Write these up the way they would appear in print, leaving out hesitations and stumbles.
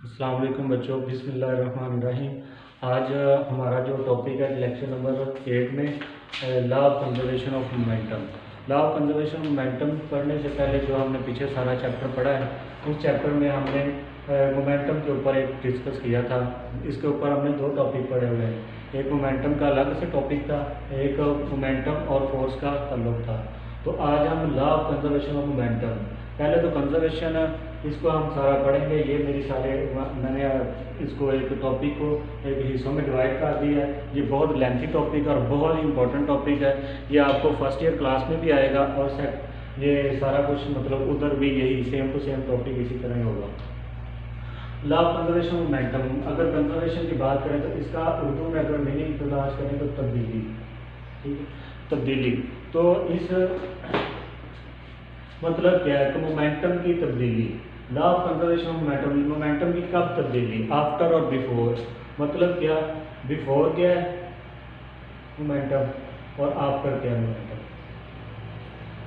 अस्सलाम वालेकुम बच्चों, बिस्मिल्लाहिर्रहमानिर्रहीम। आज हमारा जो टॉपिक है लेक्चर नंबर 8 में law of conservation of momentum. Law of conservation of momentum पढ़ने से पहले जो हमने पीछे सारा चैप्टर पढ़ा है, उस चैप्टर में हमने मोमेंटम के ऊपर एक डिस्कस किया था। इसके ऊपर हमने दो टॉपिक पढ़े हुए हैं। एक मोमेंटम का अलग से टॉपिक था, एक मोमेंटम और फोर्स का ताल्लुक था। तो आज हम law of conservation of momentum, पहले तो कंजर्वेशन इसको हम सारा पढ़ेंगे। ये मेरी सारे मैंने इसको एक टॉपिक को एक हिस्सों में डिवाइड कर दिया है। ये बहुत लेंथी टॉपिक और बहुत इंपॉर्टेंट टॉपिक है। ये आपको फर्स्ट ईयर क्लास में भी आएगा और ये सारा कुछ मतलब उधर भी यही सेम टू सेम टॉपिक इसी तरह ही होगा। Law of conservation of momentum, अगर कंजर्वेशन की बात करें तो इसका उर्दू में अगर मीनिंग तलाश करें तो तब्दीली, ठीक है, तब्दीली। तो इस मतलब क्या है कि मोमेंटम की तब्दीली, law of conservation of momentum, momentum की कब तब्दीली, आफ्टर और बिफोर। मतलब क्या, बिफोर क्या है मोमेंटम और आफ्टर क्या है मोमेंटम।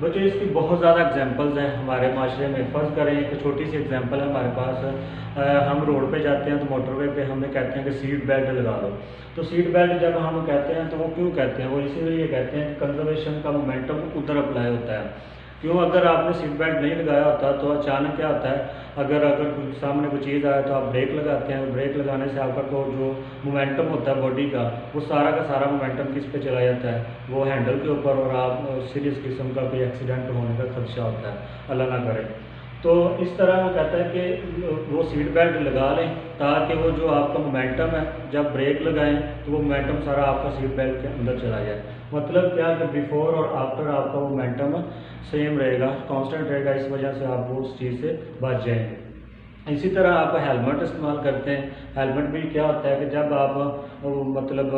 बच्चों इसकी बहुत ज़्यादा एग्जांपल्स हैं हमारे माशरे में। फ़र्ज़ करें एक छोटी सी एग्जांपल है हमारे पास। हम रोड पे जाते हैं तो मोटरवे पे हमें कहते हैं कि सीट बेल्ट लगा लो। तो सीट बेल्ट जब हम कहते हैं तो वो क्यों कहते हैं, वो इसीलिए कहते हैं कि कंजर्वेशन का मोमेंटम उधर अप्लाई होता है। क्यों, अगर आपने सीट बेल्ट नहीं लगाया होता तो अचानक क्या होता है, अगर सामने कोई चीज़ आए तो आप ब्रेक लगाते हैं। ब्रेक लगाने से आपका को जो मोमेंटम होता है बॉडी का, वो सारा का सारा मोमेंटम किस पे चला जाता है, वो हैंडल के ऊपर, और आप सीरियस किस्म का कोई एक्सीडेंट होने का खदशा होता है, अल्लाह ना करे। तो इस तरह वो कहता है कि वो सीट बेल्ट लगा लें ताकि वो जो आपका मोमेंटम है, जब ब्रेक लगाएं तो वो मोमेंटम सारा आपका सीट बेल्ट के अंदर चला जाए। मतलब क्या कि बिफोर और आफ्टर आपका मोमेंटम सेम रहेगा, कांस्टेंट रहेगा। इस वजह से आप वो उस चीज़ से बच जाएंगे। इसी तरह आप हेलमेट इस्तेमाल करते हैं। हेलमेट भी क्या होता है कि जब आप मतलब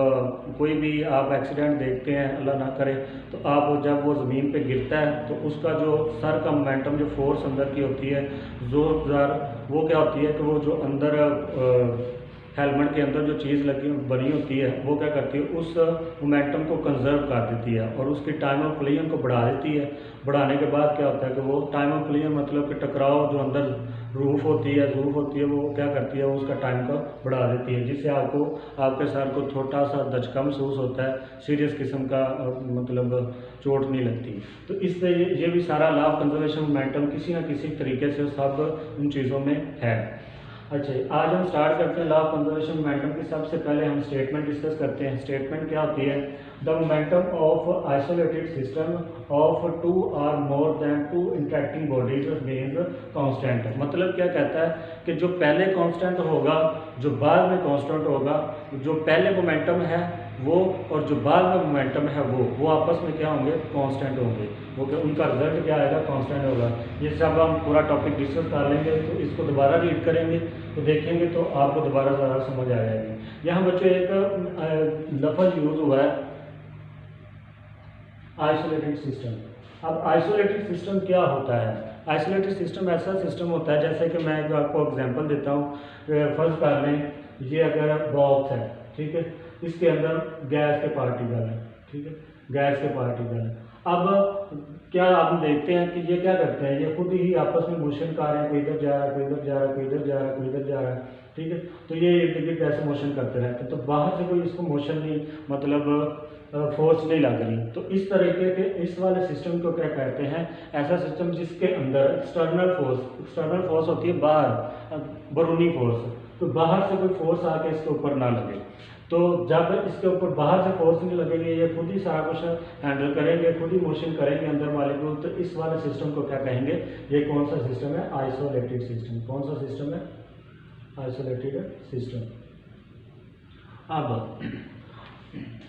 कोई भी आप एक्सीडेंट देखते हैं, अल्लाह ना करे, तो आप जब वो ज़मीन पे गिरता है तो उसका जो सर का मोमेंटम, जो फोर्स अंदर की होती है ज़ोरदार, वो क्या होती है कि वो जो अंदर हेलमेट के अंदर जो चीज़ लगी बनी होती है, वो क्या करती है, उस मोमेंटम को कंजर्व कर देती है और उसकी टाइम ऑफ कोलिजन को बढ़ा देती है। बढ़ाने के बाद क्या होता है कि वो टाइम ऑफ कोलिजन मतलब कि टकराव जो अंदर रूफ होती है वो क्या करती है, उसका टाइम को बढ़ा देती है, जिससे आपको आपके सर को छोटा सा दचका महसूस होता है, सीरियस किस्म का मतलब चोट नहीं लगती। तो इससे ये भी सारा लॉ ऑफ कंजर्वेशन मोमेंटम किसी न किसी तरीके से सब उन चीज़ों में है। अच्छा, आज हम स्टार्ट करते हैं लॉ ऑफ कंजर्वेशन मोमेंटम की। सबसे पहले हम स्टेटमेंट डिस्कस करते हैं। स्टेटमेंट क्या होती है, the momentum of isolated system of two or more than two interacting bodies means constant. मतलब क्या कहता है कि जो पहले कांस्टेंट होगा, जो बाद में कांस्टेंट होगा, जो पहले मोमेंटम है वो और जो बाद में मोमेंटम है वो आपस में क्या होंगे, कांस्टेंट होंगे। वो उनका रिजल्ट क्या आएगा, कांस्टेंट होगा। ये सब हम पूरा टॉपिक डिस्कस कर लेंगे, तो इसको दोबारा रीड करेंगे तो देखेंगे तो आपको दोबारा ज़्यादा समझ आ जाएगी। यहाँ बच्चों एक लफ्ज़ यूज़ हुआ है आइसोलेटेड सिस्टम। अब आइसोलेटेड सिस्टम क्या होता है? आइसोलेटेड सिस्टम ऐसा सिस्टम होता है, जैसे कि मैं आपको एग्जांपल देता हूँ। फर्ज कर लें ये अगर बॉक्स है, ठीक है, इसके अंदर गैस के पार्टिकल है, ठीक है, गैस के पार्टिकल है। अब क्या आप देखते हैं कि ये क्या करते हैं, ये खुद ही आपस में मोशन कर रहे हैं, कोई इधर जा रहा है, कोई इधर जा रहा है, कोई इधर जा रहा है, कोई इधर जा रहा है, ठीक है। तो ये इर्द गिर्द ऐसे मोशन करते रहते हैं, तो बाहर से कोई इसको मोशन नहीं, मतलब फोर्स नहीं लग रही। तो इस तरीके के इस वाले सिस्टम को क्या कहते हैं, ऐसा सिस्टम जिसके अंदर एक्सटर्नल फोर्स होती है, बाहर बैरूनी फोर्स, तो बाहर से कोई फोर्स आके इसके ऊपर ना लगे। तो जब इसके ऊपर बाहर से फोर्स नहीं लगेगी, ये खुद ही सारा कुछ हैंडल करेंगे, खुद ही मोशन करेंगे अंदर वाले को, तो इस वाले सिस्टम को क्या कहेंगे, ये कौन सा सिस्टम है, आइसोलेटेड सिस्टम। कौन सा सिस्टम है, आइसोलेटेड सिस्टम। अब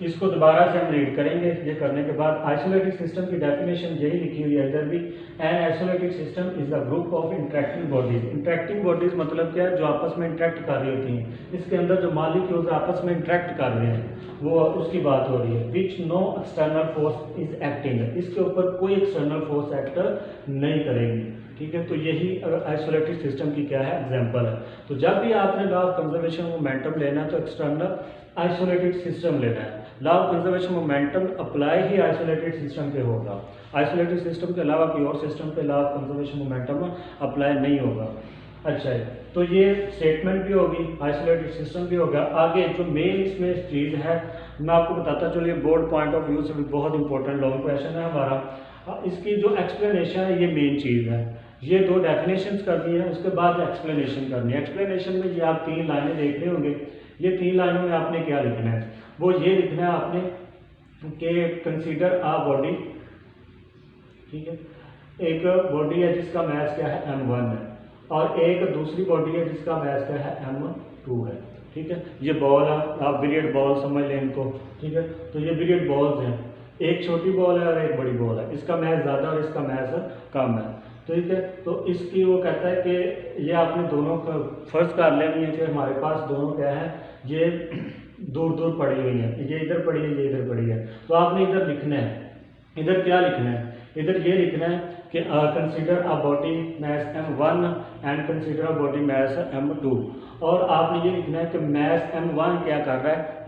इसको दोबारा से हम रीड करेंगे। ये करने के बाद आइसोलेटेड सिस्टम की डेफिनेशन यही लिखी हुई है इधर भी, an isolated system is the group of interacting bodies. Interacting bodies मतलब क्या है, जो आपस में इंटरेक्ट कर रही होती हैं। इसके अंदर जो मॉलिक्यूल्स आपस में इंटरेक्ट कर रहे हैं, वो उसकी बात हो रही है। Which no external force is acting, इसके ऊपर कोई एक्सटर्नल फोर्स एक्ट नहीं करेगी, ठीक है। तो यही आइसोलेटेड सिस्टम की क्या है, एग्जांपल है। तो जब भी आपने लॉ ऑफ कंजर्वेशन मोमेंटम लेना है तो एक्सटर्नल आइसोलेटेड सिस्टम लेना है। Law of conservation momentum apply he isolated system पे होगा। आइसोलेटेड सिस्टम के अलावा कोई और सिस्टम पे law of conservation momentum apply नहीं होगा। अच्छा है, तो ये स्टेटमेंट भी होगी, आइसोलेटेड सिस्टम भी होगा। आगे जो मेन इसमें चीज़ है मैं आपको बताता चलिए, बोर्ड पॉइंट ऑफ व्यू से भी बहुत इंपॉर्टेंट लॉन्ग क्वेश्चन है हमारा। इसकी जो एक्सप्लेनेशन है ये मेन चीज़ है। ये दो डेफिनेशंस करनी है, उसके बाद एक्सप्लेनेशन करनी है। एक्सप्लेनेशन में ये आप 3 लाइनें देख रहे होंगे। ये 3 लाइनों में आपने क्या लिखना है, वो ये लिखना है आपने कि कंसीडर आ बॉडी, ठीक है, एक बॉडी है जिसका मास क्या है m1 है, और एक दूसरी बॉडी है जिसका मास क्या है m2 है, ठीक है। ये बॉल है, आप बिलियर्ड बॉल समझ लें इनको, ठीक है। तो ये बिलियर्ड बॉल्स हैं, एक छोटी बॉल है और एक बड़ी बॉल है, इसका मास ज़्यादा और इसका मास कम है, ठीक है। तो इसकी वो कहता है कि ये आपने दोनों का फर्ज कर लेनी है कि हमारे पास दोनों क्या है, ये दूर दूर पड़ी हुई है, ये इधर पड़ी है, ये इधर पड़ी है। तो आपने इधर लिखना है, इधर क्या लिखना है, इधर ये लिखना है कि consider a body mass m1 and consider a body mass m2। और आपने ये लिखना है कि मास m1 क्या कर रहा है,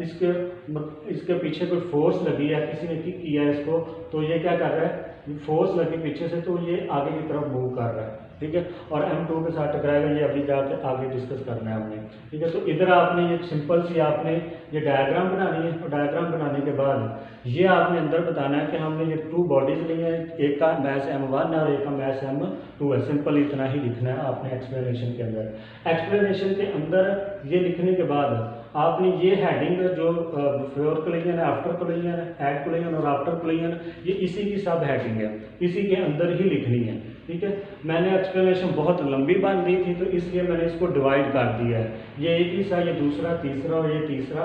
इसके पीछे कोई फोर्स लगी है, किसी ने किक किया है इसको, तो ये क्या कर रहा है, फोर्स लगी पीछे से, तो ये आगे की तरफ मूव कर रहा है, ठीक है। और m2 के साथ टकराएगा, ये अभी जाके आगे डिस्कस करना है हमने, ठीक है। तो इधर आपने ये सिंपल सी आपने ये डायग्राम बनानी है, और डायग्राम बनाने के बाद ये आपने अंदर बताना है कि हमने ये 2 बॉडीज ली हैं, एक का मास m1 है और एक का मास m2 है। सिंपल इतना ही लिखना है आपने एक्सप्लेनेशन के अंदर। एक्सप्लेनेशन के अंदर ये लिखने के बाद आपने ये हेडिंग जो बिफोर कोलिजन है, आफ्टर कोलिजन है, एट कोलिजन और आफ्टर कोलिजन, ये इसी की सब हेडिंग है, इसी के अंदर ही लिखनी है, ठीक है। मैंने एक्सप्लेनेशन बहुत लंबी बन रही थी तो इसलिए मैंने इसको डिवाइड कर दिया है, ये एक हिस्सा, ये दूसरा, तीसरा और ये तीसरा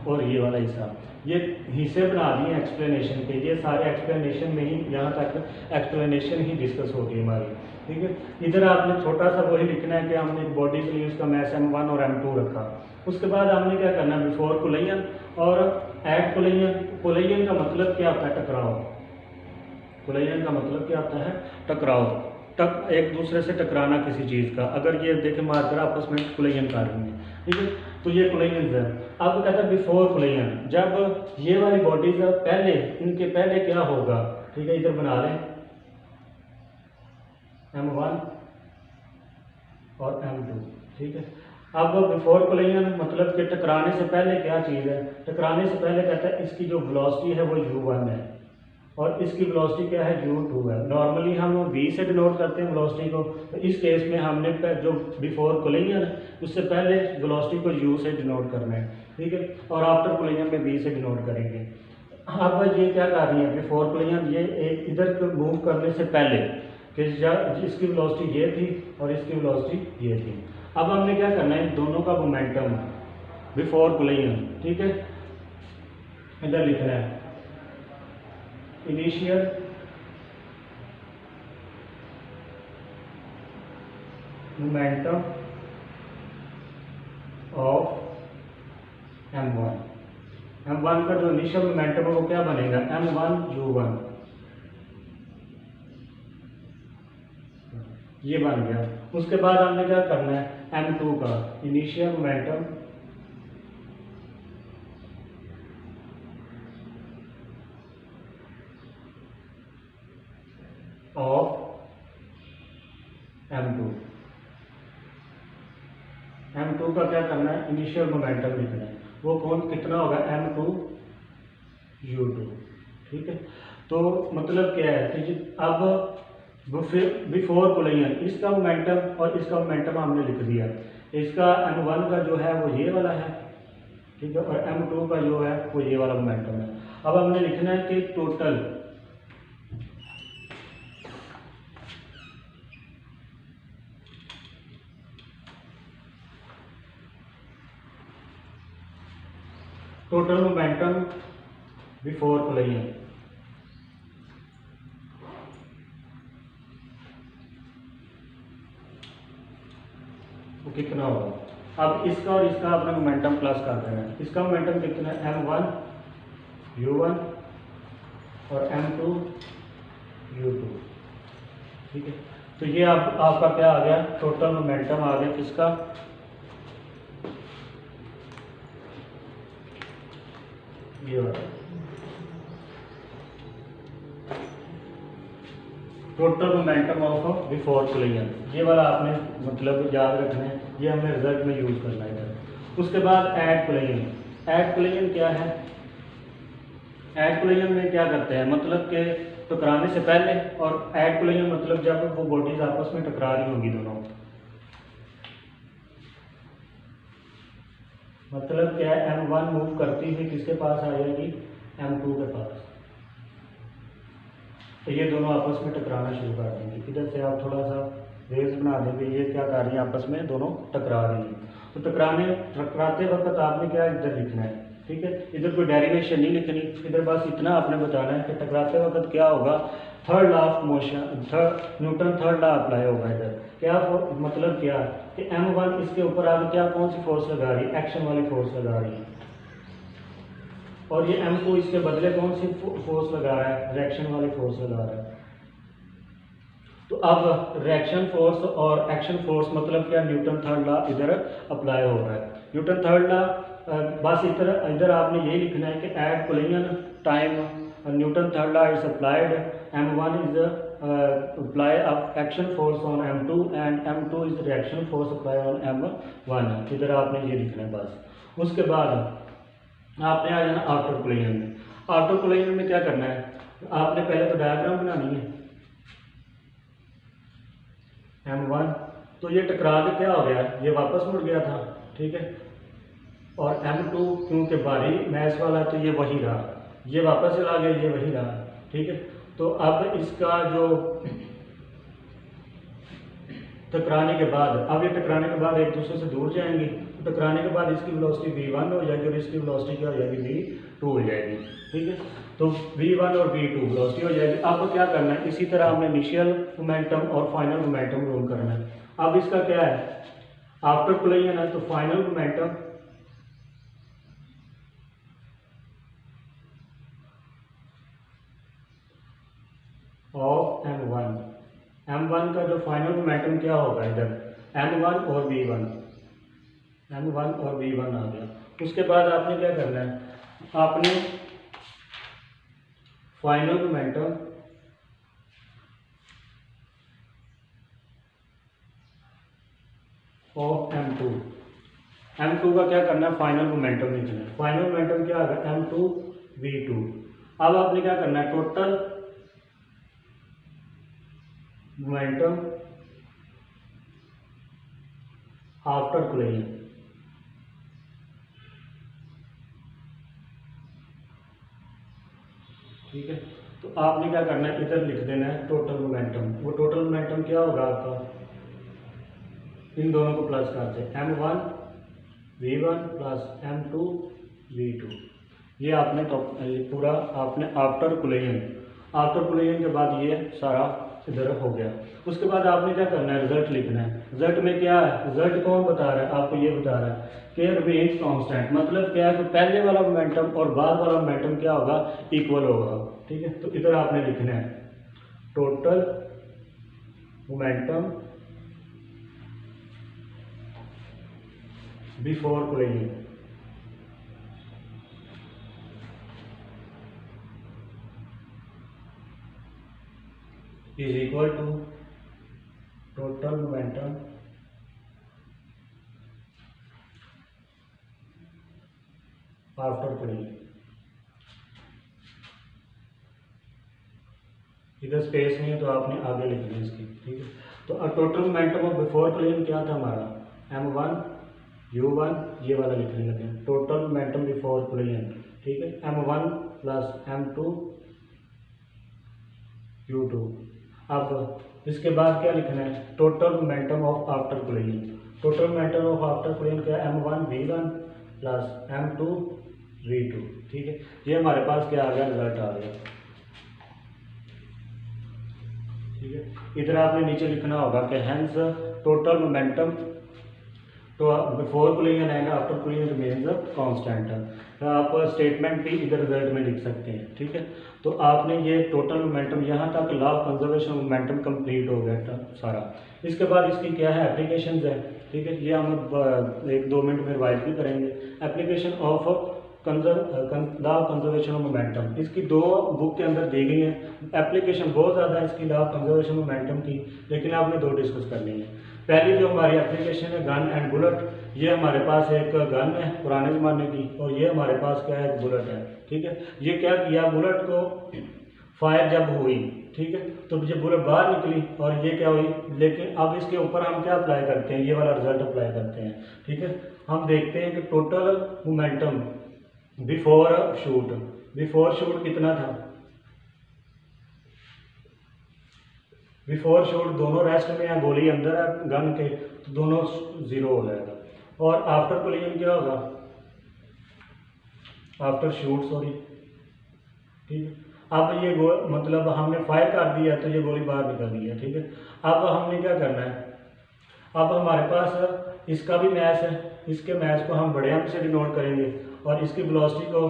और ये वाला हिस्सा, ये हिस्से बना दिए एक्सप्लेनेशन के। ये सारे एक्सप्लेनेशन में ही, यहाँ तक एक्सप्लेनेशन ही डिस्कस होगी हमारी, ठीक है। इधर आपने छोटा सा वही लिखना है कि हमने बॉडी के लिए उसका मास m1 और m2 रखा। उसके बाद हमने क्या करना है, बिफोर कोलिजन और एट कोलिजन। कोलिजन का मतलब क्या होता है, टकराव। कोलिजन का मतलब क्या होता है, टकराव, एक दूसरे से टकराना किसी चीज़ का। अगर ये देखें मार्कर आपस में कोलिजन कर रही हैं, ठीक है, तो ये कोलिजन है। अब कहता है बिफोर कोलिजन, जब ये वाली बॉडीज पहले, इनके पहले क्या होगा, ठीक है, इधर बना लें m1 और m2, ठीक है। अब बिफोर कोलिजन मतलब कि टकराने से पहले क्या चीज़ है, टकराने से पहले कहता है इसकी जो वेलोसिटी है वो u1 है और इसकी वेलोसिटी क्या है, u2 है। नॉर्मली हम v से डिनोट करते हैं वेलोसिटी को, तो इस केस में हमने जो बिफोर कोलिजन उससे पहले वेलोसिटी को u से डिनोट करना है, ठीक है, और आफ्टर कोलिजन में v से डिनोट करेंगे। अब ये क्या कर रही है, बिफोर कोलिजन ये एक इधर मूव करने से पहले कि इसकी वेलोसिटी ये थी और इसकी वेलोसिटी ये थी। अब हमने क्या करना है, दोनों का मोमेंटम बिफोर कोलिजन, ठीक है, इधर लिखना है initial momentum of m1। m1 का जो इनिशियल मोमेंटम है वो क्या बनेगा, m1u1, ये बन गया। उसके बाद हमने क्या करना है, m2 का initial momentum of m2। m2 का क्या करना है, इनिशियल मोमेंटम लिखना है, वो कौन कितना होगा, m2u2, ठीक है। तो मतलब क्या है कि अब बिफोर कोलिजन इसका मोमेंटम और इसका मोमेंटम हमने लिख दिया। इसका m1 का जो है वो ये वाला है, ठीक है, और m2 का जो है वो ये वाला मोमेंटम है। अब हमने लिखना है कि टोटल मोमेंटम बिफोर कोलिजन, वो कितना होगा। अब इसका और इसका अपना मोमेंटम प्लस कर देना है। इसका मोमेंटम कितना है, m1u1 और m2u2, ठीक है। तो ये आपका क्या आ गया, टोटल मोमेंटम आ गया किसका, ये वाला। Total momentum of before collision, ये वाला आपने मतलब याद रखना है, ये हमें रिजल्ट में यूज़ करना है। उसके बाद एट कोलिजन। एट कोलिजन क्या है? एट कोलिजन में क्या करते हैं, मतलब कि टकराने से पहले, और एट कोलिजन मतलब जब वो बॉडीज आपस में टकरा रही होंगी दोनों, मतलब क्या है, M1 मूव करती हुई किसके पास आ जाएगी, M2 के पास, तो ये दोनों आपस में टकराना शुरू कर देंगे। इधर से आप थोड़ा सा रेस बना देंगे, ये क्या कर रही हैं, आपस में दोनों टकरा रही हैं। तो टकराते वक्त आपने क्या इधर लिखना है, ठीक है, इधर कोई डेरिवेशन नहीं लिखनी, इधर बस इतना आपने बताना है कि टकराते वक्त क्या होगा, third law of motion, Newton third law apply होगा। इधर क्या मतलब क्या कि M1 इसके ऊपर आगे क्या कौन सी फोर्स लगा रही है, एक्शन वाली फोर्स लगा रही है, और ये M2 इसके बदले कौन सी फोर्स लगा रहा है, रिएक्शन वाली फोर्स लगा रहा है। तो अब रिएक्शन फोर्स और एक्शन फोर्स मतलब क्या, न्यूटन थर्ड लॉ इधर अप्लाई हो रहा है। न्यूटन थर्ड लॉ बस इधर आपने यही लिखना है कि at collision time Newton third law is applied, M1 is apply of action force on M2 and M2 is reaction force apply on M1। इधर आपने ये लिखना है बस। उसके बाद आपने आ जाना आफ्टर कोलिजन में। आफ्टर कोलिजन में क्या करना है, आपने पहले तो डायग्राम बनानी है। M1 तो ये टकरा के क्या हो गया, ये वापस मुड़ गया था, ठीक है, और M2 क्योंकि भारी मैस वाला है तो ये वही रहा, ये वापस चला गया, ये वही रहा, ठीक है। तो अब इसका जो टकराने के बाद, अब ये टकराने के बाद एक दूसरे से दूर जाएंगे, तो टकराने के बाद इसकी वेलोसिटी v1 हो जाएगी और इसकी वेलोसिटी क्या हो जाएगी, v2 हो जाएगी, ठीक है। तो v1 और v2 वेलोसिटी हो जाएगी। अब क्या करना है, इसी तरह हमने इनिशियल मोमेंटम और फाइनल मोमेंटम रूल करना है। अब इसका क्या है, आफ्टर कोलिजन है तो फाइनल मोमेंटम ऑफ M1 का जो फाइनल मोमेंटम क्या होगा, इधर M1 और V1 आ गया। उसके बाद आपने क्या करना है, आपने फाइनल मोमेंटम ऑफ M2 का क्या करना है, फाइनल मोमेंटम लिखना है। फाइनल मोमेंटम क्या होगा, M2 V2। अब आपने क्या करना है, टोटल मोमेंटम आफ्टर कोलिजन, ठीक है। तो आपने क्या करना है, इधर लिख देना है टोटल मोमेंटम। वो टोटल मोमेंटम क्या होगा आपका, इन दोनों को प्लस करते हैं, M1 V1 plus M2 V2। ये आपने तो ये पूरा आपने आफ्टर कोलिजन के बाद ये सारा इधर हो गया। उसके बाद आपने क्या करना है, रिजल्ट लिखना है। रिजल्ट में क्या है, रिजल्ट कौन बता रहा है, आपको ये बता रहा है कि रिमेन्स कांस्टेंट, मतलब क्या है कि पहले वाला मोमेंटम और बाद वाला मोमेंटम क्या होगा, इक्वल होगा, ठीक है। तो इधर आपने लिखना है total momentum before collision is equal to total momentum after collision. इधर स्पेस नहीं है तो आपने आगे लिख दिया इसकी, ठीक है। तो अब total momentum of before collision क्या था हमारा, M1 U1, ये वाला लिखने लगे, टोटल मोमेंटम बिफोर कोलिजन, ठीक है, M1 प्लस M2 U2। अब इसके बाद क्या लिखना है, total momentum of after collision. Total momentum of after collision क्या है, M1 V1 plus M2 V2, ठीक है। ये हमारे पास क्या आ गया, रिजल्ट आ गया, ठीक है। इधर आपने नीचे लिखना होगा कि हेंस टोटल मोमेंटम तो before collision and after collision remains constant. तो आप स्टेटमेंट भी इधर रिजल्ट में लिख सकते हैं, ठीक है। तो आपने ये टोटल मोमेंटम यहाँ तक law of conservation momentum complete हो गया था सारा। इसके बाद इसकी क्या है, एप्लीकेशंस है, ठीक है। ये हम 1-2 मिनट में रिवाइज भी करेंगे। Application of law of conservation of momentum, इसकी 2 बुक के अंदर दी गई है। एप्लीकेशन बहुत ज़्यादा है इसकी लॉ ऑफ कंजर्वेशन मोमेंटम की, लेकिन आपने 2 डिस्कस करनी है। पहली जो हमारी एप्लीकेशन है गन एंड बुलेट, ये हमारे पास एक गन है पुराने ज़माने की, और ये हमारे पास क्या है, एक बुलेट है। ठीक है, ये क्या किया, बुलेट को फायर जब हुई, ठीक है, तो ये बुलेट बाहर निकली और ये क्या हुई, लेकिन अब इसके ऊपर हम क्या अप्लाई करते हैं, ये वाला रिजल्ट अप्लाई करते हैं। ठीक है, हम देखते हैं कि टोटल मोमेंटम बिफोर शूट कितना था, बिफोर शूट दोनों रेस्ट में या गोली अंदर है गन के, तो दोनों 0 हो जाएगा। और आफ्टर कोलिजन क्या होगा, आफ्टर शूट सॉरी, ठीक है। अब ये मतलब हमने फायर कर दिया तो ये गोली बाहर निकल गई है। ठीक है, अब हमने क्या करना है, अब हमारे पास इसका भी मैच है, इसके मैच को हम बड़े एम से डिनोट करेंगे और इसकी वेलोसिटी को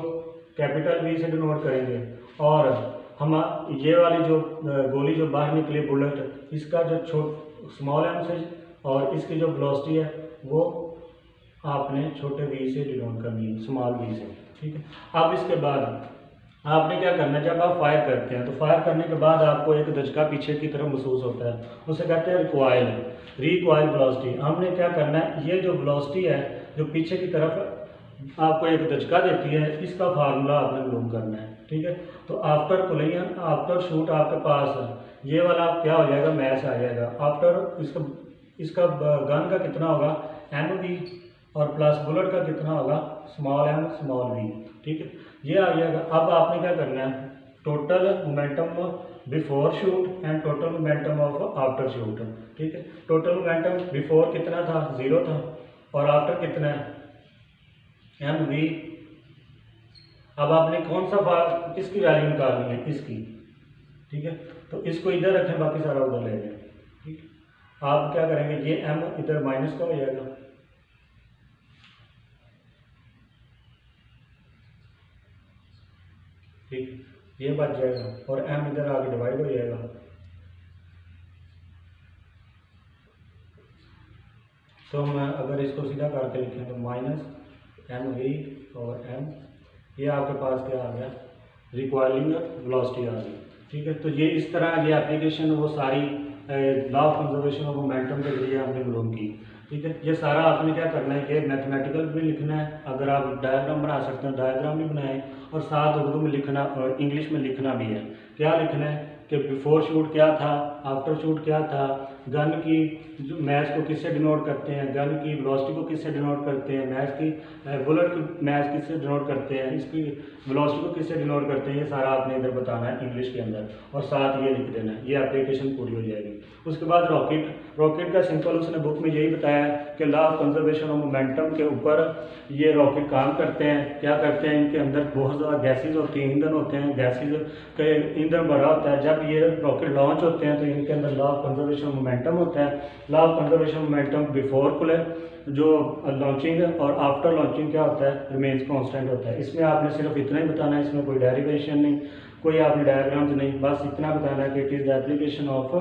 कैपिटल वी से डिनोट करेंगे, और हम ये वाली जो गोली जो बाहर निकली बुलेट, इसका जो स्मॉल एम से और इसकी जो वेलोसिटी है वो आपने छोटे वी से डिनोट करनी है, स्मॉल वी से। ठीक है, अब इसके बाद आपने क्या करना है, जब आप फायर करते हैं तो फायर करने के बाद आपको एक धचका पीछे की तरफ महसूस होता है, उसे कहते हैं रिकॉइल वेलोसिटी। हमने क्या करना है, ये जो वेलोसिटी है जो पीछे की तरफ आपको एक धचका देती है, इसका फार्मूला आपने मालूम करना है। ठीक है, तो आफ्टर कोलिजन आफ्टर शूट आपके पास ये वाला क्या हो जाएगा, मैच आ जाएगा। आफ्टर इसका गन का कितना होगा, एम वी, और प्लस बुलेट का कितना होगा, स्मॉल एम स्मॉल वी। ठीक है, ये आ जाएगा। अब आपने क्या करना है, total momentum before shoot and total momentum of after shoot. ठीक है, टोटल मोमेंटम बिफोर कितना था, 0 था, और आफ्टर कितना है, एम वी। अब आपने कौन सा किसकी वैल्यू निकालनी है, इसकी। ठीक है, तो इसको इधर रखें, बाकी सारा उधर ले जाए। ठीक है, आप क्या करेंगे, ये एम इधर माइनस का हो जाएगा, ठीक, ये बच जाएगा, और m इधर आगे डिवाइड हो जाएगा। तो हम अगर इसको सीधा करके लिखें तो -mv और m, ये आपके पास क्या आ गया, रिक्वायरिंग वेलोसिटी आ गई। ठीक है, तो ये इस तरह ये एप्लीकेशन वो सारी law of conservation of momentum के जरिए हमने मालूम की। ठीक है, ये सारा आपने क्या करना है, ये मैथमेटिकल भी लिखना है, अगर आप डायग्राम बना सकते हैं डायग्राम भी बनाएं, और साथ उर्दू में लिखना और इंग्लिश में लिखना भी है। क्या लिखना है कि बिफोर शूट क्या था, आफ्टर शूट क्या था, गन की मैच को किससे डिनोट करते हैं, गन की वेलोसिटी को किससे डिनोट करते हैं, मैच की बुलेट की मैच किससे डिनोट करते हैं, इसकी वेलोसिटी को किससे डिनोट करते हैं, ये सारा आपने इधर बताना है इंग्लिश के अंदर, और साथ ये लिख देना है, ये एप्लीकेशन पूरी हो जाएगी। उसके बाद रॉकेट का सिंपल उसने बुक में यही बताया कि law of conservation of momentum के ऊपर ये रॉकेट काम करते हैं। क्या करते हैं, इनके अंदर बहुत ज़्यादा गैसेज होती हैं, ईंधन होते हैं, गैसेज के ईंधन भरा होता है। जब ये रॉकेट लॉन्च होते हैं तो इनके अंदर law of conservation of momentum होता है। Law of conservation of momentum before जो लॉन्चिंग है और आफ्टर लॉन्चिंग क्या होता है, रिमेन्स कांस्टेंट होता है। इसमें आपने सिर्फ इतना ही बताना है, इसमें कोई डेरिवेशन नहीं, कोई आपने डायग्राम्स नहीं, बस इतना बताना है कि it is the application of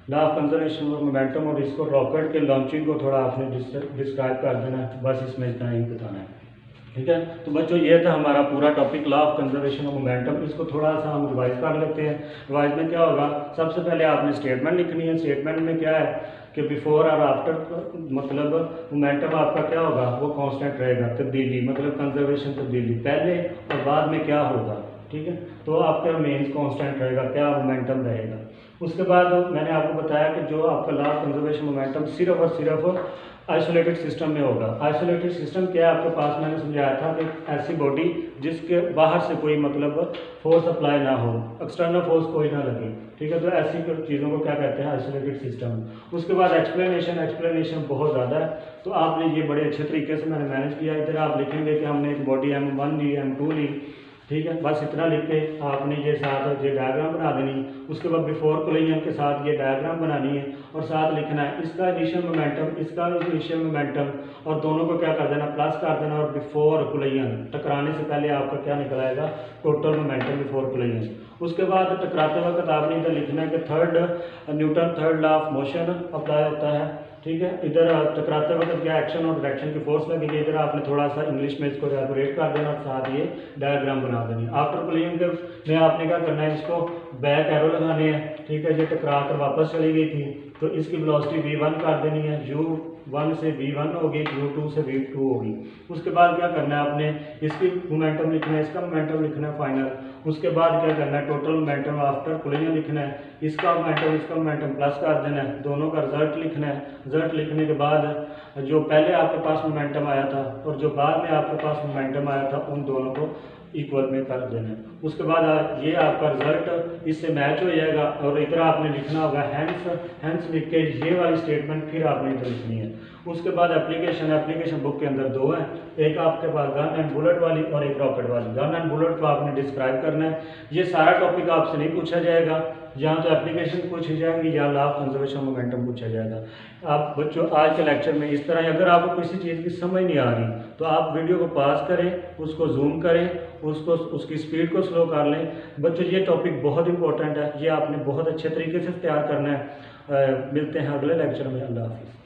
law of conservation of momentum, और इसको रॉकेट के लॉन्चिंग को थोड़ा आपने डिस्क्राइब कर देना है, बस इसमें इतना ही बताना है। ठीक है, तो बच्चों ये था हमारा पूरा topic law of conservation of momentum. इसको थोड़ा सा हम रिवाइज कर लेते हैं। रिवाइज में क्या होगा, सबसे पहले आपने स्टेटमेंट लिखनी है। स्टेटमेंट में क्या है कि बिफोर और आफ्टर मतलब मोमेंटम आपका क्या होगा, वो कांस्टेंट रहेगा, तब्दीली मतलब कंजर्वेशन तब्दीली, पहले और बाद में क्या होगा। ठीक है, तो आपका मेन्स कांस्टेंट रहेगा, क्या मोमेंटम रहेगा। उसके बाद मैंने आपको बताया कि जो आपका लॉ ऑफ कंजर्वेशन मोमेंटम सिर्फ और सिर्फ आइसोलेटेड सिस्टम में होगा। आइसोलेटेड सिस्टम क्या है आपके पास, मैंने समझाया था कि ऐसी बॉडी जिसके बाहर से कोई मतलब फोर्स अप्लाई ना हो, एक्सटर्नल फोर्स कोई ना लगे। ठीक है, तो ऐसी चीज़ों को क्या कहते हैं, आइसोलेटेड सिस्टम। उसके बाद एक्सप्लेनेशन बहुत ज़्यादा है, तो आपने ये बड़े अच्छे तरीके से मैंने मैनेज किया। इधर आप लिखेंगे कि हमने एक बॉडी M1 ली, M2 ली, ठीक है, बस इतना लिख के आपने ये साथ ये डायग्राम बना देनी। उसके बाद बिफोर कोलिजन के साथ ये डायग्राम बनानी है और साथ लिखना है इसका इनिशियल मोमेंटम, इसका इनिशियल मोमेंटम, और दोनों को क्या कर देना, प्लस कर देना। और बिफोर कोलिजन टकराने से पहले आपका क्या निकल आएगा, टोटल मोमेंटम बिफोर कोलिजन। उसके बाद टकराते वक्त आपने इधर लिखना है कि Newton third law of motion apply होता है। ठीक है। इधर टकराते वक्त क्या एक्शन और डायरेक्शन की फोर्स लगेगी, इधर आपने थोड़ा सा इंग्लिश में इसको एलैबोरेट कर देना और साथ ये डायग्राम बना देनी। आफ्टर कोलिजन में आपने क्या करना है, इसको बैक एरो लगाने हैं, ठीक है। ये टकरा कर वापस चली गई थी तो इसकी वेलोसिटी v1 कर देनी है, u1 से v1 होगी, u2 से v2 होगी। उसके बाद क्या करना है आपने, इसकी मोमेंटम लिखना है, इसका मोमेंटम लिखना है फाइनल। उसके बाद क्या करना है, टोटल मोमेंटम आफ्टर कोलिजन लिखना है, इसका मोमेंटम प्लस कर देना है, दोनों का रिजल्ट लिखना है। रिजल्ट लिखने के बाद जो पहले आपके पास मोमेंटम आया था और जो बाद में आपके पास मोमेंटम आया था उन दोनों को इक्वल में कर देना है। उसके बाद ये आपका रिजल्ट इससे मैच हो जाएगा और इधर आपने लिखना होगा हैंस लिख के ये वाली स्टेटमेंट फिर आपने इधर लिखनी है। उसके बाद एप्लीकेशन बुक के अंदर दो हैं, एक आपके पास गन एंड बुलेट वाली और एक रॉकेट वाली। गन एंड बुलेट को आपने डिस्क्राइब करना है। ये सारा टॉपिक आपसे नहीं पूछा जाएगा, या तो एप्लीकेशन पूछी जाएंगी या लॉ ऑफ कंजर्वेशन मोमेंटम पूछा जाएगा। आप बच्चों आज के लेक्चर में इस तरह, अगर आपको किसी चीज़ की समझ नहीं आ रही तो आप वीडियो को पॉज करें, उसको जूम करें, उसकी स्पीड को स्लो कर लें। बच्चों ये टॉपिक बहुत इंपॉर्टेंट है, ये आपने बहुत अच्छे तरीके से तैयार करना है। मिलते हैं अगले लेक्चर में। अल्लाह हाफिज़।